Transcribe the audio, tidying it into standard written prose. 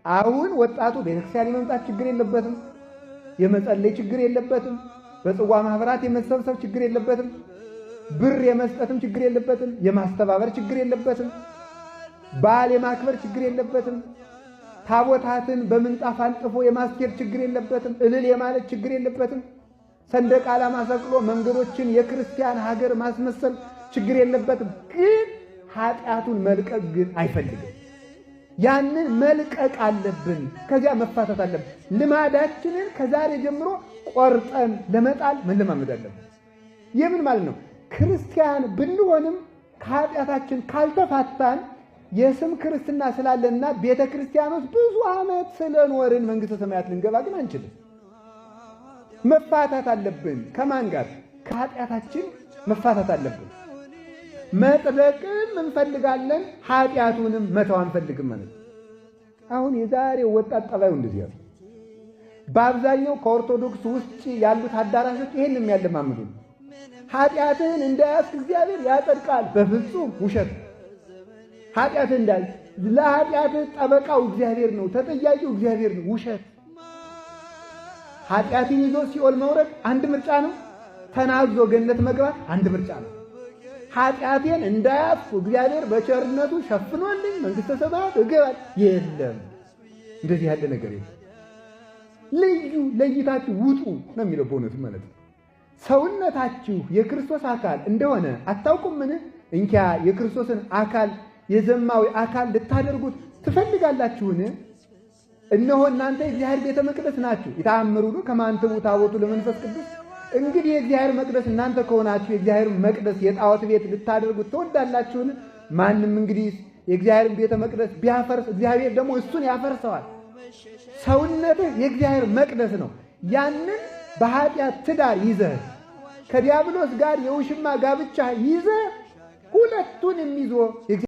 አሁን ወጣቱ ቤተክርስቲያን የመምጣት ችግር የለበትም፣ የመጸለይ ችግር የለበትም፣ በጽዋ ማህበራት የመሰብሰብ ችግር የለበትም፣ ብር የመስጠትም ችግር የለበትም፣ የማስተባበር ችግር የለበትም፣ በዓል የማክበር ችግር የለበትም፣ ታቦታትን በምንጣፍ አንጥፎ የማስኬድ ችግር የለበትም፣ እልል የማለት ችግር የለበትም፣ ሰንደቅ ዓላማ ሰቅሎ መንገዶችን የክርስቲያን ሀገር ማስመሰል ችግር የለበትም። ግን ኃጢአቱን መልቀቅ ግን አይፈልግም። ያንን መልቀቅ አለብን። ከዚያ መፋታት አለብን። ልማዳችንን ከዛሬ ጀምሮ ቆርጠን ለመጣል መለማመድ አለብን። የምን ማለት ነው? ክርስቲያን ብንሆንም ከኃጢአታችን ካልተፋታን የስም ክርስትና ስላለንና ቤተ ክርስቲያኖች ብዙ ዓመት ስለኖርን መንግሥተ ሰማያት ልንገባ ግን አንችልም። መፋታት አለብን። ከማን ጋር? ከኃጢአታችን መፋታት አለብን። መጥበቅም እንፈልጋለን፣ ኃጢአቱንም መተው አንፈልግም ማለት። አሁን የዛሬው ወጣት ጠባዩ እንደዚህ ያለው በአብዛኛው ከኦርቶዶክስ ውጭ ያሉት አዳራሾች ይሄን የሚያለማምዱ ኃጢአትህን እንዳያስክ እግዚአብሔር ያጸድቃል። በፍጹም ውሸት። ኃጢአትህን እንዳያስክ ለኃጢአትህ ጠበቃው እግዚአብሔር ነው፣ ተጠያቂው እግዚአብሔር ነው። ውሸት። ኃጢአትን ይዞ ሲኦል መውረድ አንድ ምርጫ ነው። ተናዞ ገነት መግባት አንድ ምርጫ ነው። ኃጢአቴን እንዳያስኩ እግዚአብሔር በቸርነቱ ሸፍኖልኝ መንግሥተ ሰማያት እገባለሁ። የለም፣ እንደዚህ ያለ ነገር የለም። ለይታችሁ ውጡ ነው የሚለው በእውነቱ ማለት ነው። ሰውነታችሁ የክርስቶስ አካል እንደሆነ አታውቁምን? እንኪያ የክርስቶስን አካል የዘማዊ አካል ልታደርጉት ትፈልጋላችሁን? እነሆ እናንተ የእግዚአብሔር ቤተ መቅደስ ናችሁ። ይታምሩሉ ከማንተቡ ታቦቱ ለመንፈስ ቅዱስ። እንግዲህ የእግዚአብሔር መቅደስ እናንተ ከሆናችሁ የእግዚአብሔር መቅደስ የጣዖት ቤት ልታደርጉት ትወዳላችሁን? ማንም እንግዲህ የእግዚአብሔርን ቤተ መቅደስ ቢያፈርስ እግዚአብሔር ደግሞ እሱን ያፈርሰዋል። ሰውነትህ የእግዚአብሔር መቅደስ ነው። ያንን በኃጢአት ትዳር ይዘህ ከዲያብሎስ ጋር የውሽማ ጋብቻ ይዘህ ሁለቱንም ይዞ